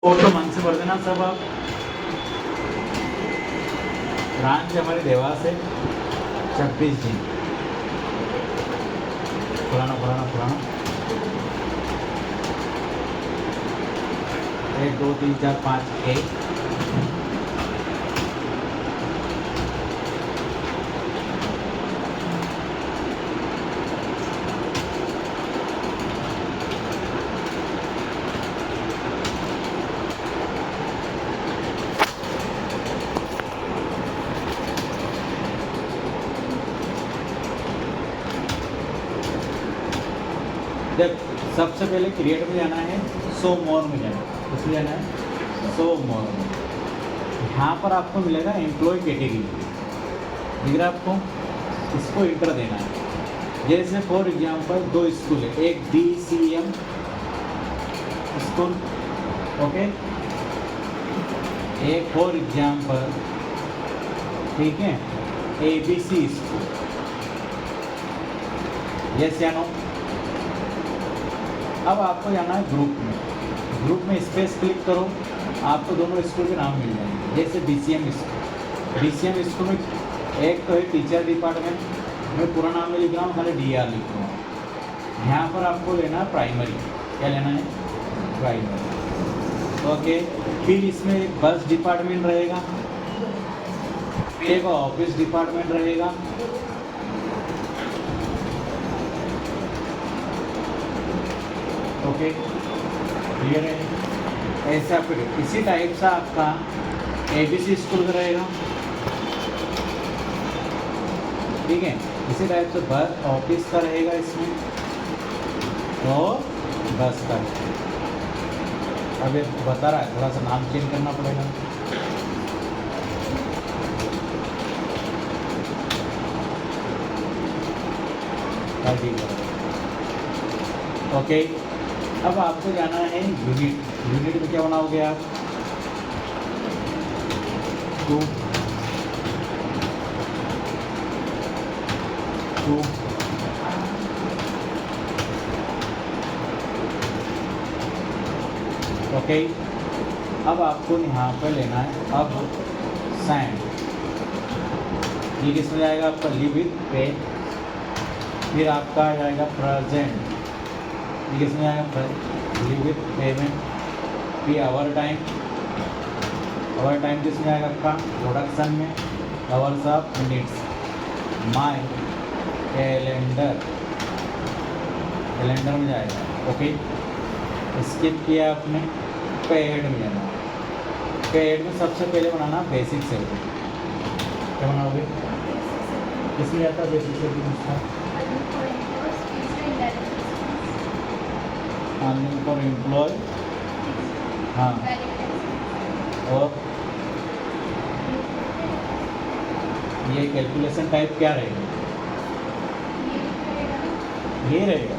Photo मन से भर देना सब आप। ब्रांच हमारी देवास है, 26 दिन पुराना 1 2 3 4 5 1। देख, सबसे पहले क्रिएट में जाना है, शो मोर में जाना है। इसमें जाना है शो मोर में। यहाँ पर आपको मिलेगा एम्प्लॉय कैटेगरी, दिख रहा है आपको, इसको इंटर देना है। जैसे फॉर एग्जांपल 2 स्कूल है, एक DCM स्कूल, ओके, एक फॉर एग्जांपल, ठीक है, ABC स्कूल। यस या नो? अब आपको जाना है ग्रुप में स्पेस क्लिक करो, आपको दोनों स्कूल के नाम मिल जाएंगे। जैसे DCM स्कूल में एक तो है टीचर डिपार्टमेंट, मैं पूरा नाम में लिख रहा हूँ, खाली DR लिख रहा हूँ। यहाँ पर आपको लेना है प्राइमरी, क्या लेना है? Primary, okay. फिर इसमें एक बस डिपार्टमेंट रहेगा, फिर एक ऑफिस डिपार्टमेंट रहेगा, ओके, क्लियर है? ऐसा फिर इसी टाइप से आपका ABC स्कूल का रहेगा, ठीक है। इसी टाइप से बस ऑफिस का रहेगा इसमें, और बस का। अब ये बता रहा है, थोड़ा सा नाम चेंज करना पड़ेगा। ओके, अब आपको जाना है यूनिट में क्या बनाओगे आप? 2 ओके। अब आपको यहाँ पर लेना है अब सैंड, ये किस में जाएगा आपका? लिव विथ पे। फिर आपका आ जाएगा प्रेजेंट, ये किस में जाएगा? Live with payment. फिर आवर टाइम किस में आएगा आपका? प्रोडक्शन में। Hours of minutes, my calendar में जाएगा, ओके। स्किप किया आपने, पेड में जाना। पेड में सबसे पहले बनाना बेसिक सैलरी, क्या बनाओगे? किसमें जाता है बेसिक सैलरी? उसका अर्निंग फॉर एम्प्लॉय, हाँ, और ये कैलकुलेशन टाइप क्या रहेगा? ये रहेगा,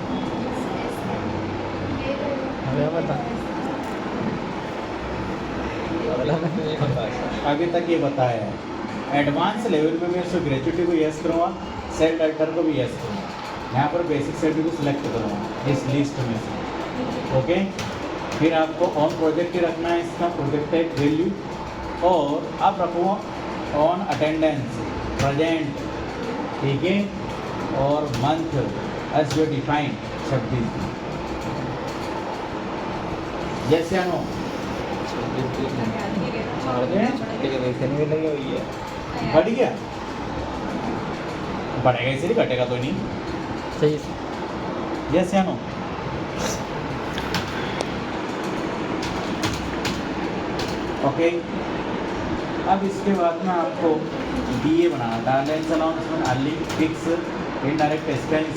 अभी तक ये बताया है। एडवांस लेवल में मैं इसको ग्रेजुएटी को यस करूँगा, सेल डाइटर को भी यस करूँगा। यहाँ पर बेसिक सैलरी को सिलेक्ट करूँगा इस लिस्ट में से, ओके। फिर आपको ऑन प्रोजेक्ट ही रखना है, इसका प्रोजेक्ट वैल्यू, और अब रखूँगा ऑन अटेंडेंस प्रेजेंट, ठीक है, और मंथ एज जो डिफाइंड 26 दिन। यस या नो? बढ़ गया, बढ़ेगा इसलिए, घटेगा तो नहीं। सही, यस या नो? ओके। अब इसके बाद में आपको DA बनाना, डायरेक्ट अलाउंसमेंट, early fix, indirect expense,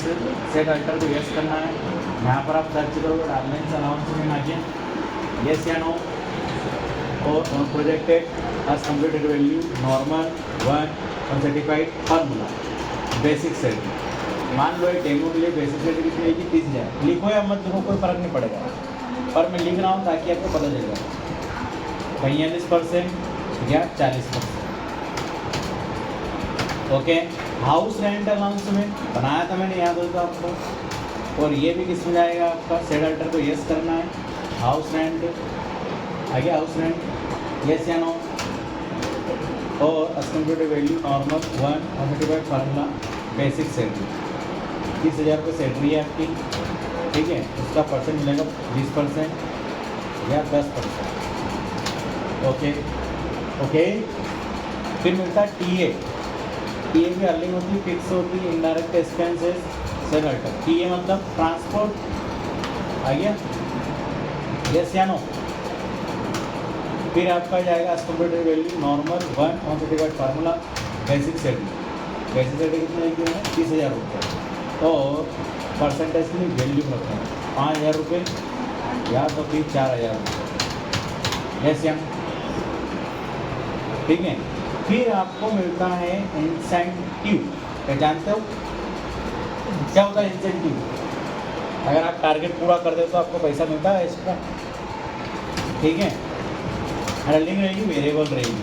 set alter को यस करना है। यहाँ पर आप सर्च करोगे डायरेक्ट अलाउंसमेंट आ गया, यस या नो? और projected as completed value normal 1 और सर्टिफाइड फार्मूला बेसिक सैलरी। मान लो एक डेमो के लिए बेसिक सैलरी कितनी रहेगी? 30,000। लिखो या मत लिखो, कोई फर्क नहीं पड़ेगा, पर मैं लिख रहा हूँ ताकि आपको पता चलेगा। 45% या 40%, ओके। हाउस रेंट अलाउंस में बनाया था मैंने, याद होगा आपको। और ये भी किस में जाएगा आपका? सेल अल्टर को यस करना है, हाउस रेंट आगे हाउस रेंट यस या नो, और estimated value normal 1 multiplied formula basic salary 30,000 रुपये सैलरी है आपकी, ठीक है। उसका परसेंट मिलेगा 20% या 10%। Okay okay. फिर मिलता है टीए। टीए की अर्निंग होती है, फिक्स होती है, इनडायरेक्ट एक्सपेंसेस से घटक। टीए मतलब ट्रांसपोर्ट, आ गया यस या नो। फिर आपका जाएगा estimated value normal 1 multiplied formula basic salary. Basic salary कितने लिखी है? 30,000 रुपये। तो परसेंटेज की वैल्यू रखते हैं 5,000 रुपये या तो फिर 4,000 रुपये, यस या नो, ठीक है। फिर आपको मिलता है इंसेंटिव। जानते हो क्या होता है इंसेंटिव? अगर आप टारगेट पूरा कर दे तो आपको पैसा मिलता है एक्स्ट्रा, ठीक है। अर्निंग रहेगी, वेरिएबल रहेगी,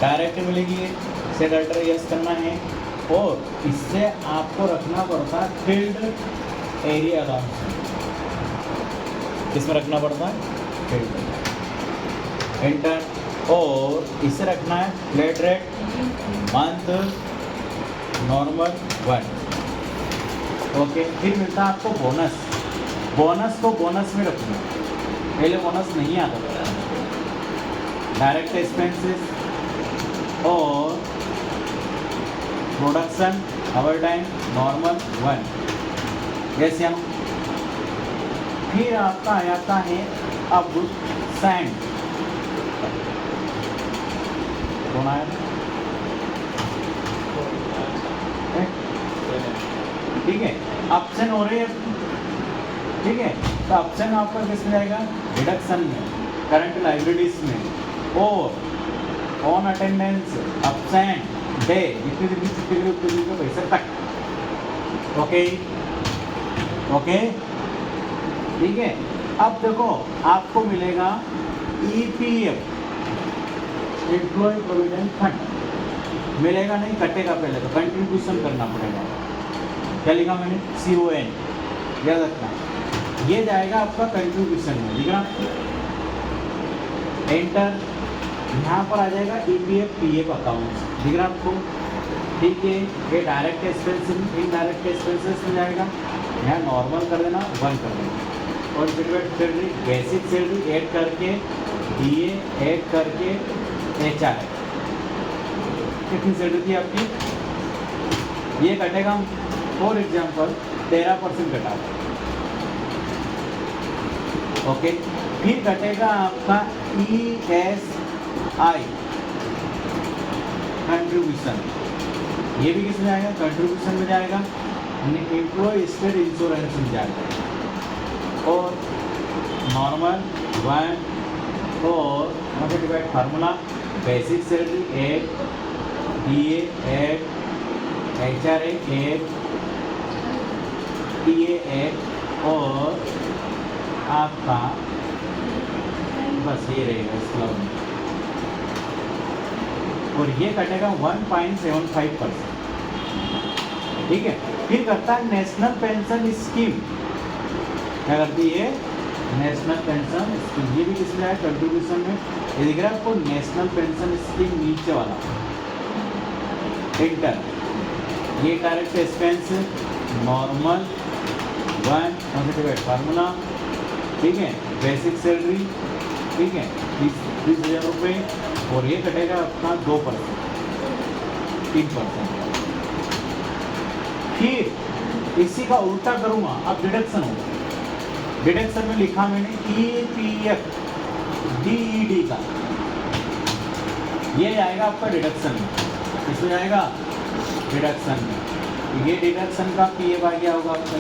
डायरेक्ट मिलेगी, सेट अल्टर यस करना है, और इससे आपको रखना पड़ता है फील्ड एरिया अलाउंस। किसमें रखना पड़ता है? Field enter. और इसे रखना है flat rate month normal 1। Okay. फिर मिलता है आपको बोनस। बोनस को बोनस में रखना, पहले बोनस नहीं आता था। डायरेक्ट एक्सपेंसेस और production over time normal 1, yes या नो। फिर आपका आ जाता है अब सैंड। कौन आया? ठीक है, ऑप्शन हो रही है, ठीक है। तो ऑप्शन आपका किसमें जाएगा? डिडक्शन में, करंट लाइबिलिटीज में, और ऑन अटेंडेंस एब्सेंट डे जितनी का पैसा तक। ओके ओके, ठीक है। अब देखो आपको मिलेगा EPF एम्प्लॉय प्रोविडेंट फंड मिलेगा, नहीं कटेगा, पहले तो कंट्रीब्यूशन करना पड़ेगा। क्या लिखा मैंने? CON, याद रखना। ये जाएगा आपका कंट्रीब्यूशन में, दिख रहा? एंटर। यहाँ पर आ जाएगा EPF PF अकाउंट, दिख रहा आपको? ठीक है। ये डायरेक्ट एक्सपेंसेस, इनडायरेक्ट एक्सपेंसेस में जाएगा। यहाँ नॉर्मल कर देना, 1 कर देना, और सैलरी बेसिक सैलरी ऐड करके, DA ऐड करके, HR कितनी सैलरी थी आपकी? ये कटेगा, फॉर एग्जाम्पल 13% कटा। ओके। फिर कटेगा आपका ESI कंट्रीब्यूशन, ये भी किस में जाएगा? कंट्रीब्यूशन में जाएगा, एम्प्लॉय स्टेट इंश्योरेंस में जाएगा, और नॉर्मल 1 और multiplied formula basic salary 1, DA 1, HRA 1, TA 1, और आपका बस ये रहेगा इस क्लब में, और ये कटेगा 1.75%, ठीक है। फिर करता है नेशनल पेंशन स्कीम। क्या करती है? National pension scheme. ये भी किसमें है? कंट्रीब्यूशन में। ये दिख रहा है आपको, नेशनल पेंशन स्कीम नीचे वाला, एंटर। ये direct expense normal 1 multiplied formula, ठीक है, बेसिक सैलरी, ठीक है, 20,000 रुपये, और ये कटेगा अपना 2%, 3%। फिर इसी का उल्टा करूँगा, अब डिडक्शन होगा। डिडक्शन में लिखा मैंने EPF DED का, ये आएगा आपका डिडक्शन में। इसमें जाएगा डिडक्शन में, ये डिडक्शन का PF आ गया होगा आपका,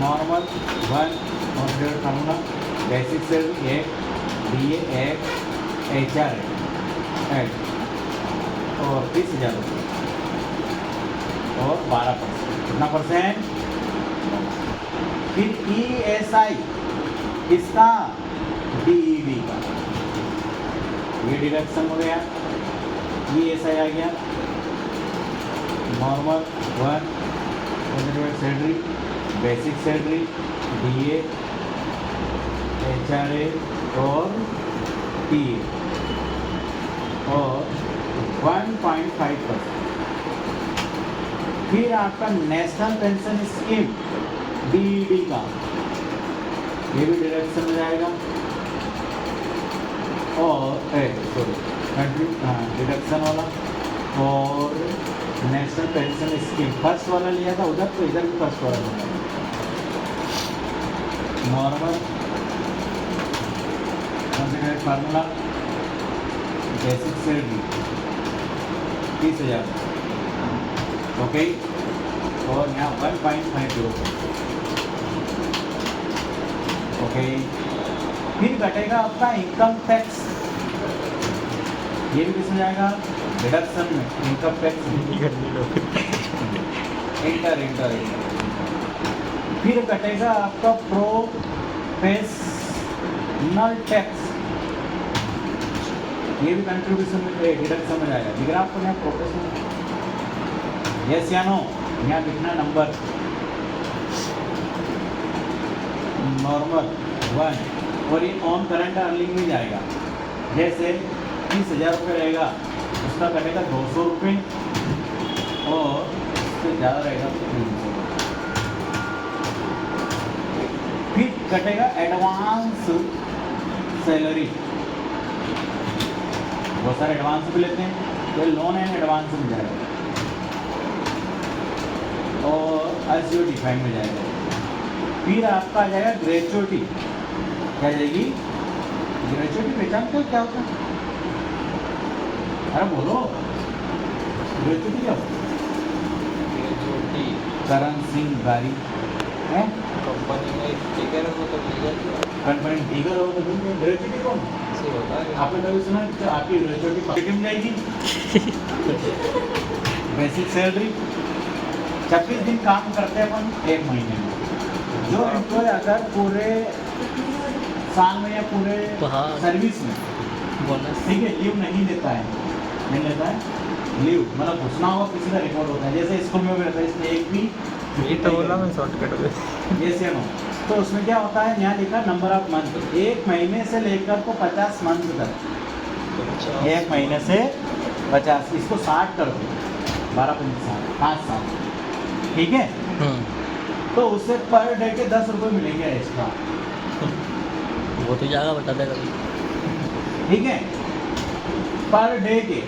नॉर्मल 1 और formula basic salary 1, DA 1, HR 1, और 30,000 रुपये, और 12%, कितना परसेंट? फिर ESI इसका DED का, ये डिडक्शन हो गया, ESI आ गया, normal 1 salary basic salary DA HRA और PA और 1.5%। फिर आपका नेशनल पेंशन स्कीम DED का ये भी डिडक्शन में जाएगा और डिडक्शन वाला। और नेशनल पेंशन स्कीम फर्स्ट वाला लिया था उधर, तो इधर भी फर्स्ट वाला होगा। Normal considered formula basic salary 30,000, okay. और यहाँ 1.50, ओके। फिर घटेगा आपका इनकम टैक्स, ये भी किसमें जाएगा? डिडक्शन में, इनकम टैक्स इंटर। फिर घटेगा आपका प्रोफेशनल टैक्स, ये भी कंट्रीब्यूशन में डिडक्शन में जाएगा। दिख रहा आपको यहाँ प्रोफेशनल? यस या नो? यहाँ लिखना नंबर। नॉर्मल 1 और ये ऑन करंट अर्निंग में जाएगा। जैसे 30,000 रुपये रहेगा, उसका कटेगा 200 रुपये और उससे ज़्यादा रहेगा तो 300। फिर कटेगा एडवांस सैलरी, बहुत सारे एडवांस भी लेते हैं, तो लोन एंड एडवांस में जाएगा और एसओ डिफाइन में जाएगा। फिर आपका आ जाएगा ग्रेचुइटी, क्या जाएगी? ग्रेचुइटी पहचानते हो क्या होता है? अरे बोलो, ग्रेचुइटी क्या होता है? ग्रेचुइटी करण सिंह गारी है, कंपनी में टिकर हो तो मिल जाएगा। कंपनी टिकर हो तो मिल जाएगा। ग्रेचुइटी कौन? ऐसे होता है। आपने कभी सुना कि आपकी ग्रेचुइटी पार्टी में जाएगी? बेसिक सैलरी 26 दिन काम करते हैं अपन 1 महीने में। जो एम्प्लॉय अगर पूरे साल में या पूरे सर्विस में बोनस ठीक है लीव नहीं लेता है, नहीं लेता है लीव, मतलब घुसना हुआ किसी का रिकॉर्ड होता है, जैसे स्कूल में भी रहता है, इसमें एक भी ये तो बोला मैं शॉर्टकट में। ये से नो। तो उसमें क्या होता है, यहाँ लिखा नंबर ऑफ मंथ, 1 महीने से लेकर को 50 मंथ तक, 1 महीने से 50, इसको 60 कर दो, 12 5 साल, ठीक है। तो उससे पर डे के 10 रुपये मिलेंगे एक्स्ट्रा, वो तो जाएगा बता देगा। ठीक है, पर डे के,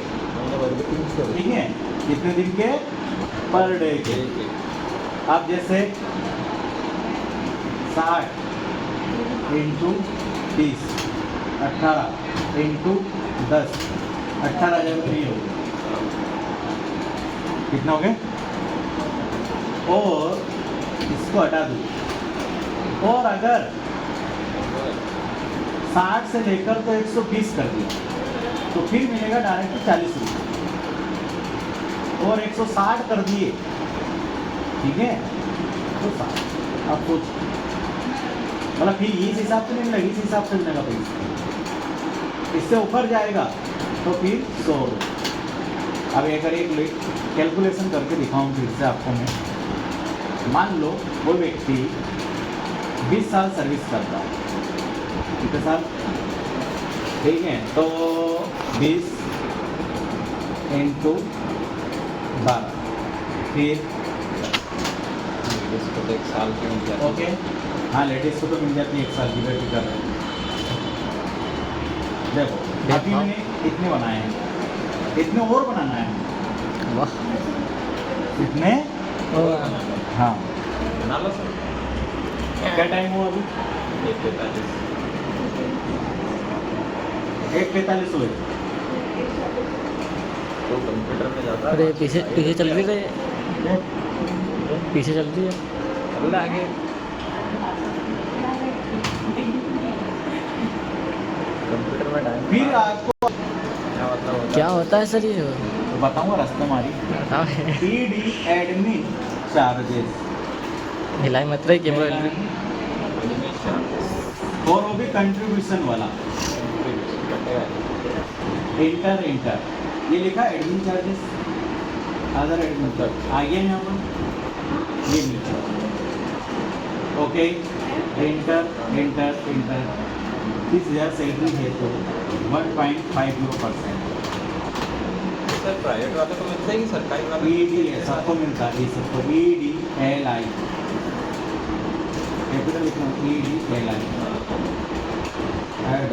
ठीक है, कितने दिन के? पर डे के। अब जैसे 60 इंटू 30, 18 इंटू 10, 18,000 रुपये हो गए। कितना हो गए? और इसको हटा दो, और अगर 60 से लेकर तो 120 कर दिया तो फिर मिलेगा डायरेक्ट 40 रुपये, और 160 कर दिए, ठीक है, तो 60। अब कुछ मतलब फिर इस हिसाब से नहीं मिलेगा, इस हिसाब से मिलेगा पैसा, इससे ऊपर जाएगा तो फिर 100 रुपये। अब अगर एक कैलकुलेशन करके दिखाऊँ फिर से आपको मैं, मान लो वो व्यक्ति 20 साल सर्विस करता है, कितने साल? ठीक है, तो 20 इंटू 12, फिर इसको तो 1 साल की मिल जाती है। ओके, हाँ लेडीज़ को तो मिल जाती है 1 साल की, बेटी कर रहे हैं। देखो अभी मैंने इतने बनाए हैं, इतने और बनाना है। वाह, इतने, हाँ। बना लो सर। क्या टाइम हुआ अभी? 1:45। 1:45 हुए। तो कंप्यूटर में जाता है। अरे पीछे पीछे चल रही है, पीछे चल रही है। चल आगे। कंप्यूटर में टाइम फिर आपको क्या होता है सर ये? बताऊंगा रास्ता मारी। बताओ। PD एडमिन चार्जेस, हिलाई मत रही केवल। और वो भी कंट्रीब्यूशन वाला, इंटर ये लिखा admin charges, other admin charge आ गया यहाँ पर, ये मिल, ओके। इंटर 30,000 सैलरी है तो 1.50%। सर प्राइवेट वाले को मिलता है कि सरकारी वाले ED है, सबको मिलता है, ये सबको EDLI कैपिटल लिखना EDLI ऐड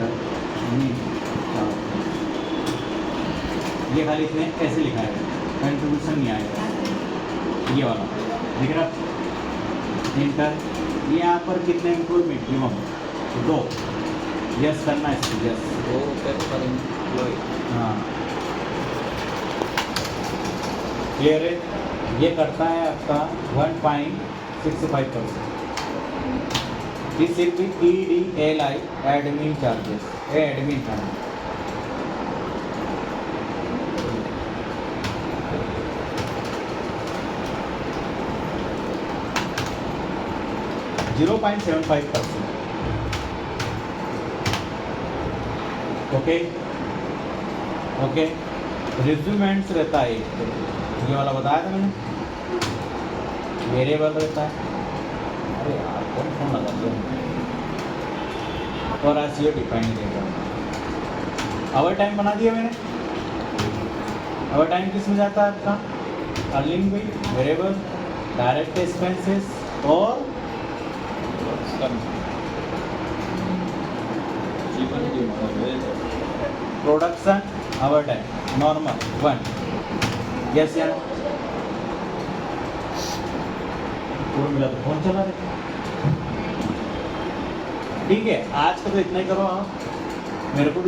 ये खाली इसने ऐसे लिखा है, कंट्रीब्यूशन नहीं आएगा, ये वाला दिख रहा इंटर। ये यहाँ पर कितने एम्प्लॉय मिनिमम 2, यस करना है इसको, यस। ₹2 पर एम्प्लॉय। हाँ क्लियर है। ये करता है आपका 1.65%। This will be EDLI admin charges, admin charge 0.75%। Okay okay. रिज्यूमेंट्स रहता है एक, ये वाला बताया था मैंने, वेरिएबल रहता है। अरे यार कौन फोन लगा दिया, और आज ये डिफाइन रहेगा। आवर टाइम बना दिया मैंने। आवर टाइम किस में जाता है आपका, अर्निंग भी, वेरिएबल, डायरेक्ट एक्सपेंसेस और production. Hour time normal 1, yes यार पूरा मिला तो फोन चला रहे। ठीक है, आज का तो इतना ही करो आप, मेरे को भी